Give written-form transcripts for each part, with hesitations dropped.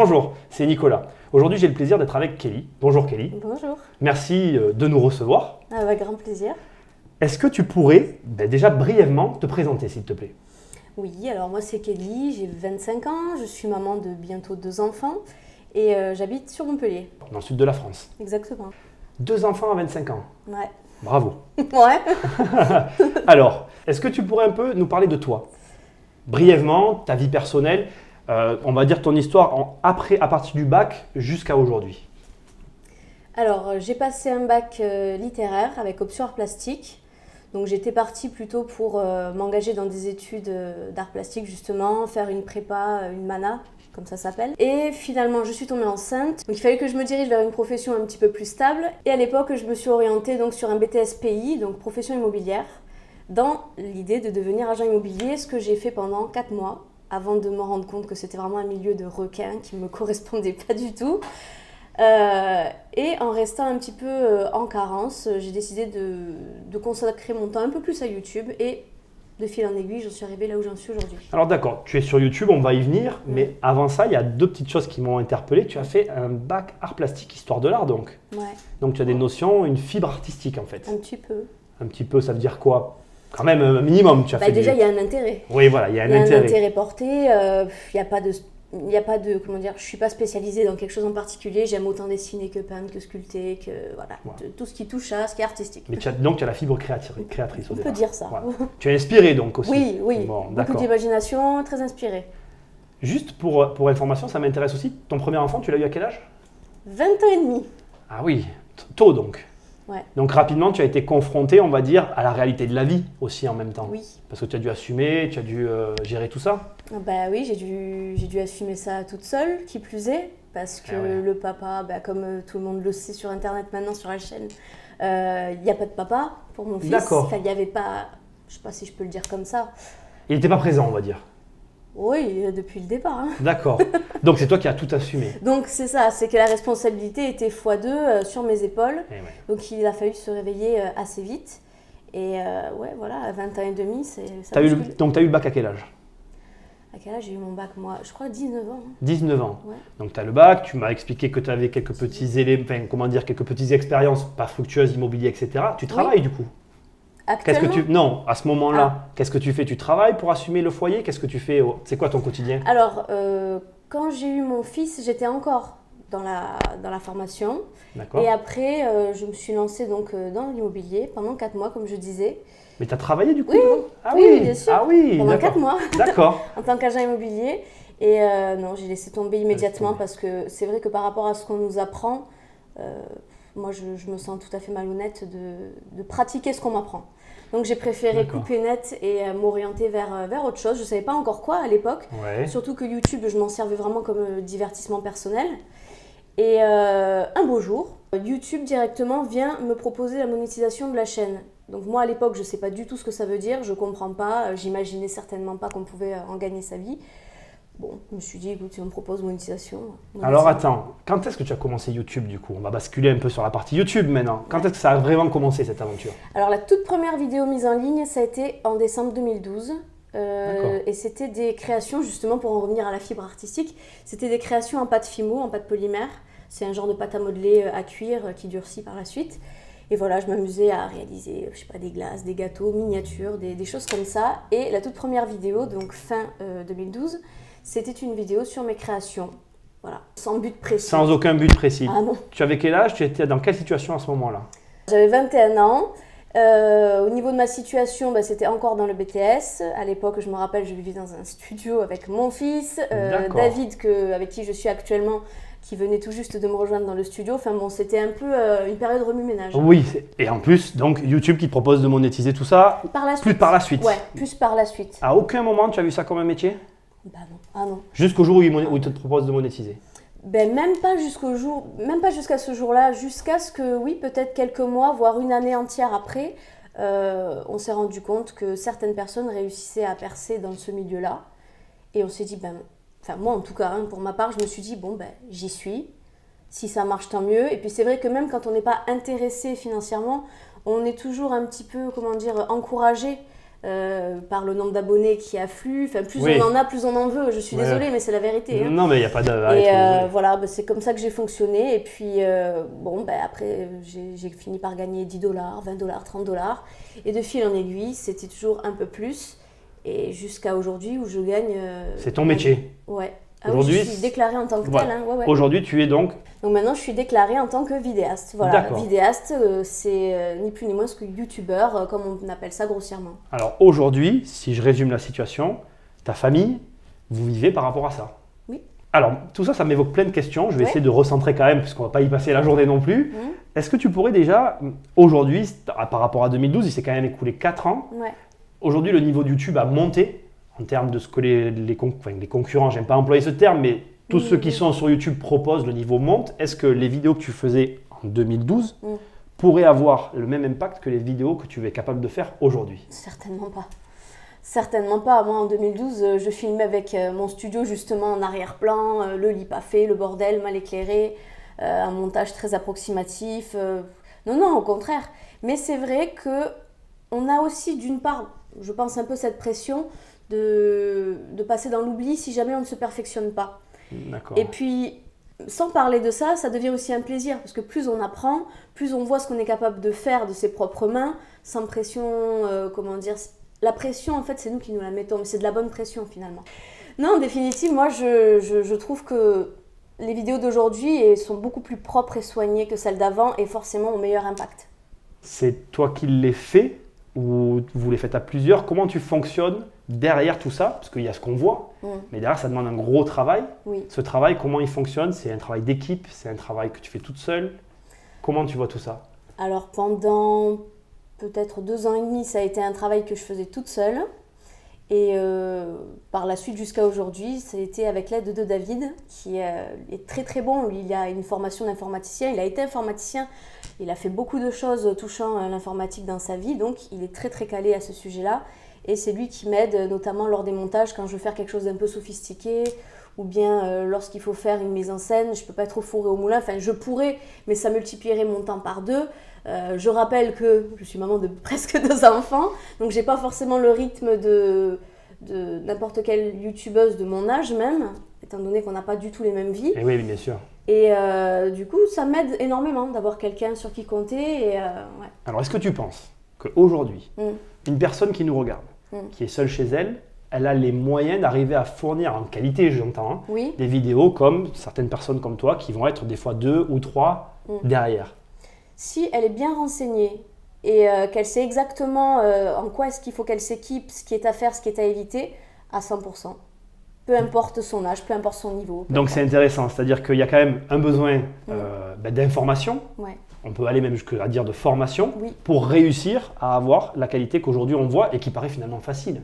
Bonjour, c'est Nicolas. Aujourd'hui, j'ai le plaisir d'être avec Kelly. Bonjour Kelly. Bonjour. Merci de nous recevoir. Avec grand plaisir. Est-ce que tu pourrais déjà brièvement te présenter, s'il te plaît? Oui, alors moi c'est Kelly, j'ai 25 ans, je suis maman de bientôt 2 enfants et j'habite sur Montpellier. Dans le sud de la France. Exactement. 2 enfants à 25 ans. Ouais. Bravo. Ouais. Alors, est-ce que tu pourrais un peu nous parler de toi? Brièvement, ta vie personnelle, on va dire ton histoire à partir du bac jusqu'à aujourd'hui. Alors j'ai passé un bac littéraire avec option art plastique. Donc j'étais partie plutôt pour m'engager dans des études d'art plastique justement, faire une prépa, une mana, comme ça s'appelle. Et finalement je suis tombée enceinte, donc il fallait que je me dirige vers une profession un petit peu plus stable. Et à l'époque je me suis orientée donc sur un BTS PI, donc profession immobilière, dans l'idée de devenir agent immobilier, ce que j'ai fait pendant 4 mois, avant de me rendre compte que c'était vraiment un milieu de requins qui ne me correspondait pas du tout. Et en restant un petit peu en carence, j'ai décidé de consacrer mon temps un peu plus à YouTube et de fil en aiguille, j'en suis arrivée là où j'en suis aujourd'hui. Alors d'accord, tu es sur YouTube, on va y venir, mais avant ça, il y a 2 petites choses qui m'ont interpellé. Tu as fait un bac art plastique, histoire de l'art donc. Ouais. Donc tu as des notions, une fibre artistique en fait. Un petit peu. Un petit peu, ça veut dire quoi? Quand même un minimum, tu as fait Déjà, il y a un intérêt. Oui, voilà, il y a un intérêt. Il y a un intérêt porté, il n'y a pas de, comment dire, je suis pas spécialisée dans quelque chose en particulier, j'aime autant dessiner que peindre, que sculpter, que voilà, tout ce qui touche à ce qui est artistique. Mais donc tu as la fibre créatrice au On départ. peut dire ça. Voilà. Tu es inspirée donc aussi. Oui, bon, beaucoup d'imagination, très inspirée. Juste pour information, ça m'intéresse aussi, ton premier enfant, tu l'as eu à quel âge? 20 ans et demi. Ah oui, tôt donc. Ouais. Donc rapidement, tu as été confronté, on va dire, à la réalité de la vie aussi en même temps. Oui. Parce que tu as dû assumer, tu as dû gérer tout ça. Bah oui, j'ai dû assumer ça toute seule, qui plus est, parce que le papa, comme tout le monde le sait sur Internet maintenant, sur la chaîne, il n'y a pas de papa pour mon fils. D'accord. Enfin, il n'y avait pas, je ne sais pas si je peux le dire comme ça. Il n'était pas présent, on va dire. Oui, depuis le départ. Hein. D'accord. Donc c'est toi qui as tout assumé. Donc c'est ça, c'est que la responsabilité était x2 sur mes épaules. Et ouais. Donc il a fallu se réveiller assez vite. Et ouais, voilà, à 20 ans et demi, ça Donc tu as eu le bac à quel âge? À quel âge j'ai eu mon bac, moi? Je crois 19 ans. 19 ans. Ouais. Donc tu as le bac, tu m'as expliqué que tu avais quelques petits éléments, quelques petites expériences pas fructueuses, immobilier, etc. Tu travailles du coup? Actuellement? À ce moment-là, qu'est-ce que tu fais? Tu travailles pour assumer le foyer? Qu'est-ce que tu fais? C'est quoi ton quotidien? Alors, quand j'ai eu mon fils, j'étais encore dans la formation. D'accord. Et après, je me suis lancée donc, dans l'immobilier pendant 4 mois, comme je disais. Mais tu as travaillé du coup? Oui, bien sûr. Ah oui, pendant 4 mois. D'accord. En tant qu'agent immobilier. Et non, j'ai laissé tomber immédiatement parce que c'est vrai que par rapport à ce qu'on nous apprend, moi je me sens tout à fait malhonnête de pratiquer ce qu'on m'apprend. Donc j'ai préféré couper net et m'orienter vers autre chose. Je ne savais pas encore quoi à l'époque. Ouais. Surtout que YouTube, je m'en servais vraiment comme divertissement personnel. Et un beau jour, YouTube directement vient me proposer la monétisation de la chaîne. Donc moi à l'époque, je ne sais pas du tout ce que ça veut dire, je ne comprends pas, j'imaginais certainement pas qu'on pouvait en gagner sa vie. Bon, je me suis dit, écoute, si on me propose monétisation... Alors attends, quand est-ce que tu as commencé YouTube du coup? On va basculer un peu sur la partie YouTube maintenant. Quand est-ce que ça a vraiment commencé cette aventure? Alors la toute première vidéo mise en ligne, ça a été en décembre 2012. Et c'était des créations, justement pour en revenir à la fibre artistique, c'était des créations en pâte Fimo, en pâte polymère. C'est un genre de pâte à modeler à cuire qui durcit par la suite. Et voilà, je m'amusais à réaliser, je sais pas, des glaces, des gâteaux, miniatures, des choses comme ça. Et la toute première vidéo, donc fin 2012, c'était une vidéo sur mes créations. Voilà, sans but précis. Sans aucun but précis. Ah non. Tu avais quel âge? Tu étais dans quelle situation à ce moment-là? J'avais 21 ans. Au niveau de ma situation, c'était encore dans le BTS. À l'époque, je me rappelle, je vivais dans un studio avec mon fils, David, avec qui je suis actuellement, qui venait tout juste de me rejoindre dans le studio. Enfin bon, c'était un peu une période remue-ménage. Oui, et en plus, donc YouTube qui te propose de monétiser tout ça, plus par la suite. Ouais, plus par la suite. À aucun moment tu as vu ça comme un métier? Bah non, ah non. Jusqu'au jour où il te propose de monétiser? Même pas jusqu'à ce jour-là, jusqu'à ce que, oui, peut-être quelques mois, voire une année entière après, on s'est rendu compte que certaines personnes réussissaient à percer dans ce milieu-là. Et on s'est dit, enfin moi en tout cas, pour ma part, je me suis dit, j'y suis. Si ça marche, tant mieux. Et puis c'est vrai que même quand on n'est pas intéressé financièrement, on est toujours un petit peu, encouragé par le nombre d'abonnés qui affluent. Enfin, plus Oui. on en a, plus on en veut. Je suis désolée, mais c'est la vérité. Hein. Non, mais il n'y a pas de... Et Arrête, voilà, c'est comme ça que j'ai fonctionné. Et puis, après, j'ai fini par gagner 10 $, 20 $, 30 $. Et de fil en aiguille, c'était toujours un peu plus. Et jusqu'à aujourd'hui où je gagne... c'est ton métier. Ouais. Aujourd'hui, je suis déclarée en tant que voilà. telle. Hein. Ouais. Aujourd'hui, tu es donc... Donc maintenant, je suis déclarée en tant que vidéaste. Voilà. D'accord. Vidéaste, c'est ni plus ni moins que youtubeur, comme on appelle ça grossièrement. Alors aujourd'hui, si je résume la situation, ta famille, vous vivez par rapport à ça. Oui. Alors, tout ça, ça m'évoque plein de questions. Je vais essayer de recentrer quand même, puisqu'on ne va pas y passer la journée non plus. Est-ce que tu pourrais déjà, aujourd'hui, par rapport à 2012, il s'est quand même écoulé 4 ans. Ouais. Aujourd'hui, le niveau de YouTube a monté en termes de ce que les concurrents, j'aime pas employer ce terme, mais tous ceux qui sont sur YouTube proposent, le niveau monte. Est-ce que les vidéos que tu faisais en 2012 pourraient avoir le même impact que les vidéos que tu es capable de faire aujourd'hui? Certainement pas. Certainement pas. Moi, en 2012, je filmais avec mon studio justement en arrière-plan, le lit pas fait, le bordel mal éclairé, un montage très approximatif. Non, au contraire. Mais c'est vrai que on a aussi d'une part, je pense un peu cette pression de passer dans l'oubli si jamais on ne se perfectionne pas. D'accord. Et puis, sans parler de ça, ça devient aussi un plaisir parce que plus on apprend, plus on voit ce qu'on est capable de faire de ses propres mains, sans pression, la pression en fait c'est nous qui nous la mettons, mais c'est de la bonne pression finalement. Non, en définitive, moi je trouve que les vidéos d'aujourd'hui sont beaucoup plus propres et soignées que celles d'avant et forcément ont meilleur impact. C'est toi qui les fais ou vous les faites à plusieurs? Comment tu fonctionnes derrière tout ça? Parce qu'il y a ce qu'on voit, mais derrière ça demande un gros travail. Oui. Ce travail, comment il fonctionne? C'est un travail d'équipe? C'est un travail que tu fais toute seule? Comment tu vois tout ça? Alors pendant peut-être 2 ans et demi, ça a été un travail que je faisais toute seule. Et par la suite, jusqu'à aujourd'hui, ça a été avec l'aide de David, qui est très très bon. Lui, il a une formation d'informaticien, il a été informaticien, il a fait beaucoup de choses touchant l'informatique dans sa vie, donc il est très très calé à ce sujet-là. Et c'est lui qui m'aide, notamment lors des montages, quand je veux faire quelque chose d'un peu sophistiqué, ou bien lorsqu'il faut faire une mise en scène, je ne peux pas être au four et au moulin, enfin je pourrais, mais ça multiplierait mon temps par 2. Je rappelle que je suis maman de presque 2 enfants, donc j'ai pas forcément le rythme de n'importe quelle youtubeuse de mon âge même, étant donné qu'on n'a pas du tout les mêmes vies. Et oui, bien sûr. Et du coup, ça m'aide énormément d'avoir quelqu'un sur qui compter. Ouais. Alors, est-ce que tu penses qu'aujourd'hui, une personne qui nous regarde, qui est seule chez elle, elle a les moyens d'arriver à fournir en qualité, j'entends, Oui. des vidéos comme certaines personnes comme toi qui vont être des fois 2 ou 3 derrière? Si elle est bien renseignée et qu'elle sait exactement en quoi est-ce qu'il faut qu'elle s'équipe, ce qui est à faire, ce qui est à éviter, à 100%. Peu importe son âge, peu importe son niveau. Donc c'est intéressant, c'est-à-dire qu'il y a quand même un besoin d'information, Ouais. on peut aller même jusqu'à dire de formation, Oui. pour réussir à avoir la qualité qu'aujourd'hui on voit et qui paraît finalement facile.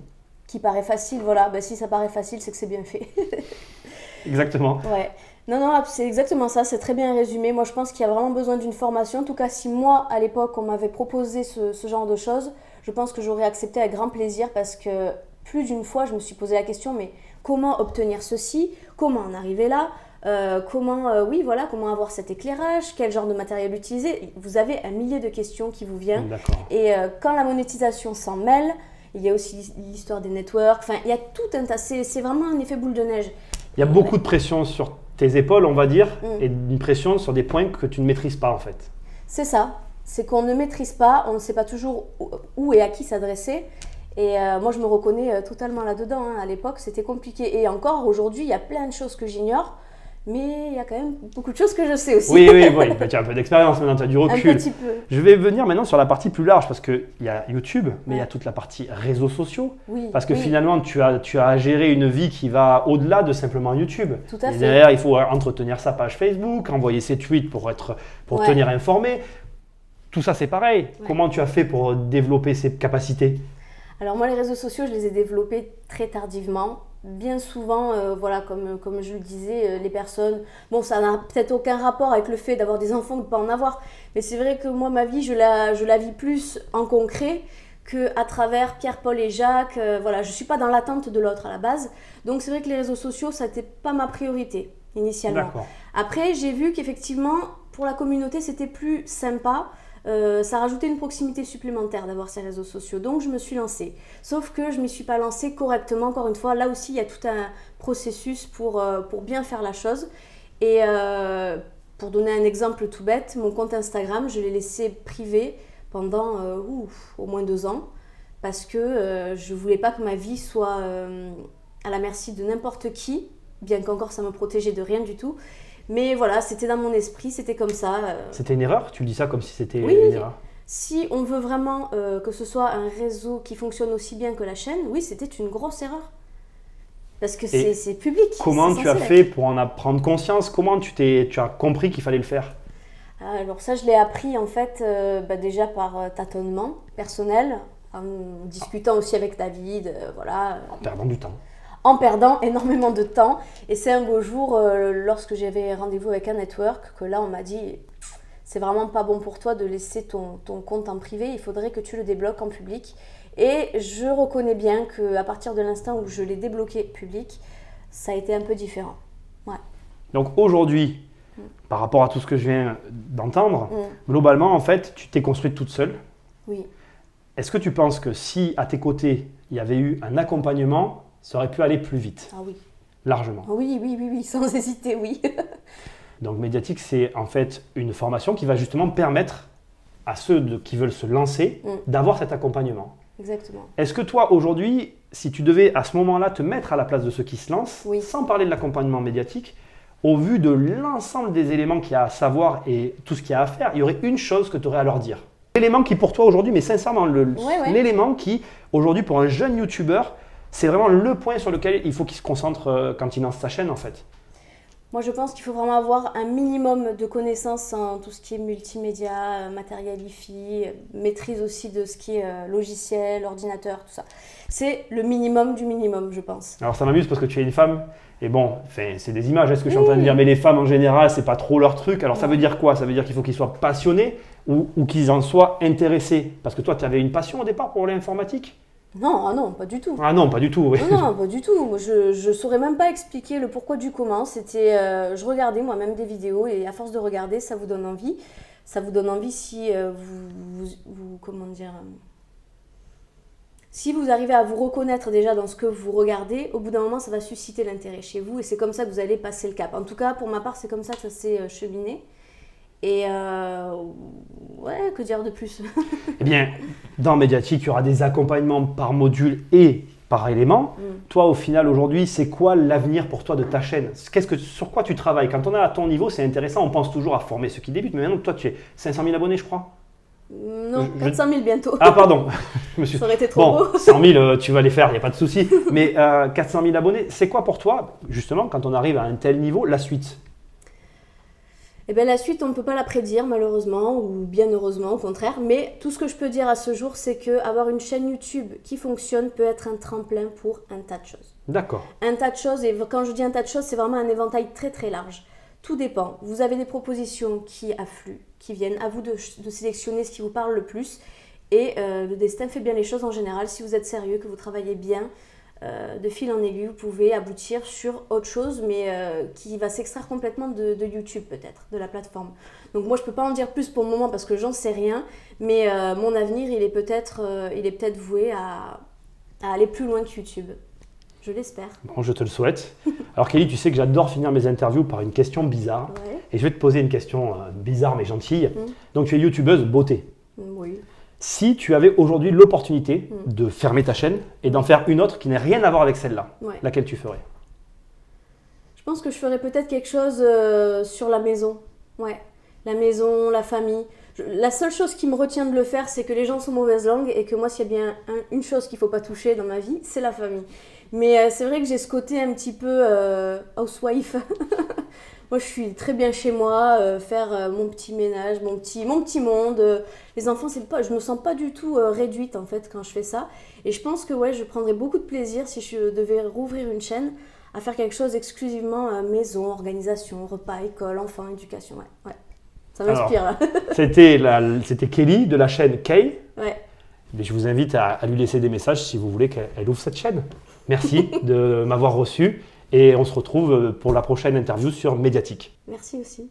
Qui paraît facile, voilà. Ben, si ça paraît facile, c'est que c'est bien fait. Exactement. Ouais. Non, c'est exactement ça, c'est très bien résumé. Moi, je pense qu'il y a vraiment besoin d'une formation. En tout cas, si moi, à l'époque, on m'avait proposé ce genre de choses, je pense que j'aurais accepté avec grand plaisir parce que plus d'une fois, je me suis posé la question, mais comment obtenir ceci? Comment en arriver là? Comment avoir cet éclairage? Quel genre de matériel utiliser? Vous avez un millier de questions qui vous viennent. D'accord. Et quand la monétisation s'en mêle, il y a aussi l'histoire des networks. Enfin, il y a tout un tas. C'est vraiment un effet boule de neige. Il y a beaucoup de pression sur tes épaules, on va dire, et une pression sur des points que tu ne maîtrises pas en fait. C'est ça. C'est qu'on ne maîtrise pas, on ne sait pas toujours où et à qui s'adresser. Et moi, je me reconnais totalement là-dedans. Hein. À l'époque, c'était compliqué. Et encore, aujourd'hui, il y a plein de choses que j'ignore. Mais il y a quand même beaucoup de choses que je sais aussi. Oui, tu as un peu d'expérience maintenant, tu as du recul. Un petit peu. Je vais venir maintenant sur la partie plus large parce qu'il y a YouTube, mais il y a toute la partie réseaux sociaux. Oui, parce que finalement, tu as à gérer une vie qui va au-delà de simplement YouTube. Tout à fait. Derrière, il faut entretenir sa page Facebook, envoyer ses tweets pour tenir informé. Tout ça, c'est pareil. Ouais. Comment tu as fait pour développer ces capacités? Alors moi, les réseaux sociaux, je les ai développés très tardivement. Bien souvent, comme je le disais, les personnes... Bon, ça n'a peut-être aucun rapport avec le fait d'avoir des enfants ou de ne pas en avoir. Mais c'est vrai que moi, ma vie, je la vis plus en concret qu'à travers Pierre, Paul et Jacques. Je ne suis pas dans l'attente de l'autre à la base. Donc c'est vrai que les réseaux sociaux, ça n'était pas ma priorité initialement. D'accord. Après, j'ai vu qu'effectivement, pour la communauté, c'était plus sympa ça rajoutait une proximité supplémentaire d'avoir ces réseaux sociaux. Donc je me suis lancée. Sauf que je ne m'y suis pas lancée correctement. Encore une fois, là aussi, il y a tout un processus pour bien faire la chose. Et pour donner un exemple tout bête, mon compte Instagram, je l'ai laissé privé pendant au moins 2 ans. Parce que je ne voulais pas que ma vie soit à la merci de n'importe qui, bien qu'encore ça me protégeait de rien du tout. Mais voilà, c'était dans mon esprit, c'était comme ça. C'était une erreur? Tu le dis ça comme si c'était Oui, une erreur? Si on veut vraiment que ce soit un réseau qui fonctionne aussi bien que la chaîne, oui, c'était une grosse erreur. Parce que c'est public. Comment tu as fait pour en prendre conscience? Comment tu as compris qu'il fallait le faire? Alors ça, je l'ai appris en fait déjà par tâtonnement personnel, en discutant aussi avec David, voilà. En perdant du temps. En perdant énormément de temps. Et c'est un beau jour, lorsque j'avais rendez-vous avec un network, que là on m'a dit c'est vraiment pas bon pour toi de laisser ton compte en privé, il faudrait que tu le débloques en public. Et je reconnais bien qu'à partir de l'instant où je l'ai débloqué public, ça a été un peu différent. Ouais. Donc aujourd'hui, par rapport à tout ce que je viens d'entendre, globalement en fait, tu t'es construite toute seule. Oui. Est-ce que tu penses que si à tes côtés, il y avait eu un accompagnement, ça aurait pu aller plus vite? Ah oui. Largement. Oui, sans hésiter, oui. Donc Médiatique, c'est en fait une formation qui va justement permettre à ceux qui veulent se lancer d'avoir cet accompagnement. Exactement. Est-ce que toi, aujourd'hui, si tu devais à ce moment-là te mettre à la place de ceux qui se lancent, sans parler de l'accompagnement médiatique, au vu de l'ensemble des éléments qu'il y a à savoir et tout ce qu'il y a à faire, il y aurait une chose que tu aurais à leur dire? L'élément qui pour toi aujourd'hui, mais sincèrement, l'élément qui aujourd'hui pour un jeune YouTuber, c'est vraiment le point sur lequel il faut qu'il se concentre quand il lance sa chaîne en fait. Moi, je pense qu'il faut vraiment avoir un minimum de connaissances en tout ce qui est multimédia, matériel hi-fi, maîtrise aussi de ce qui est logiciel, ordinateur, tout ça. C'est le minimum du minimum, je pense. Alors ça m'amuse parce que tu es une femme, et bon, c'est des images, est-ce que je suis en train de dire, mais les femmes en général, c'est pas trop leur truc. Alors ça veut dire quoi? Ça veut dire qu'il faut qu'ils soient passionnés ou qu'ils en soient intéressés? Parce que toi, tu avais une passion au départ pour l'informatique? Non, pas du tout. Ah non, pas du tout, oui. Non, pas du tout. Je saurais même pas expliquer le pourquoi du comment. C'était, je regardais moi-même des vidéos et à force de regarder, ça vous donne envie. Ça vous donne envie si comment dire, si vous arrivez à vous reconnaître déjà dans ce que vous regardez, au bout d'un moment, ça va susciter l'intérêt chez vous et c'est comme ça que vous allez passer le cap. En tout cas, pour ma part, c'est comme ça que ça s'est cheminé. Et ouais, que dire de plus? Eh bien, dans Médiatique, il y aura des accompagnements par module et par élément. Toi, au final, aujourd'hui, c'est quoi l'avenir pour toi de ta chaîne? Sur quoi tu travailles? Quand on est à ton niveau, c'est intéressant, on pense toujours à former ceux qui débutent, mais maintenant, toi, tu es 500 000 abonnés, je crois? Non, 400 000 bientôt. Ah, pardon. Ça aurait été trop beau. 100 000, tu vas les faire, il n'y a pas de souci. Mais 400 000 abonnés, c'est quoi pour toi, justement, quand on arrive à un tel niveau, la suite? Eh bien, la suite, on ne peut pas la prédire, malheureusement, ou bien heureusement, au contraire. Mais tout ce que je peux dire à ce jour, c'est qu'avoir une chaîne YouTube qui fonctionne peut être un tremplin pour un tas de choses. D'accord. Un tas de choses, et quand je dis un tas de choses, c'est vraiment un éventail très très large. Tout dépend. Vous avez des propositions qui affluent, qui viennent. À vous de sélectionner ce qui vous parle le plus. Et le destin fait bien les choses en général. Si vous êtes sérieux, que vous travaillez bien, de fil en aiguille, vous pouvez aboutir sur autre chose, mais qui va s'extraire complètement de YouTube peut-être, de la plateforme. Donc moi je peux pas en dire plus pour le moment parce que j'en sais rien, mais mon avenir il est peut-être voué à aller plus loin que YouTube. Je l'espère. Bon, je te le souhaite. Alors Kelly, tu sais que j'adore finir mes interviews par une question bizarre. Ouais. Et je vais te poser une question bizarre mais gentille. Donc tu es youtubeuse beauté. Oui. Si tu avais aujourd'hui l'opportunité de fermer ta chaîne et d'en faire une autre qui n'a rien à voir avec celle-là, laquelle tu ferais? Je pense que je ferais peut-être quelque chose sur la maison. Ouais, la maison, la famille. La seule chose qui me retient de le faire, c'est que les gens sont mauvaise langue et que moi, s'il y a bien une chose qu'il ne faut pas toucher dans ma vie, c'est la famille. Mais c'est vrai que j'ai ce côté un petit peu housewife. Moi, je suis très bien chez moi, faire mon petit ménage, mon petit monde. Les enfants, je me sens pas du tout réduite en fait quand je fais ça. Et je pense que je prendrais beaucoup de plaisir si je devais rouvrir une chaîne à faire quelque chose exclusivement maison, organisation, repas, école, enfants, éducation. Ouais. Ça m'inspire. C'était Kelly de la chaîne Kay. Ouais. Mais je vous invite à lui laisser des messages si vous voulez qu'elle ouvre cette chaîne. Merci de m'avoir reçu. Et on se retrouve pour la prochaine interview sur Médiatique. Merci aussi.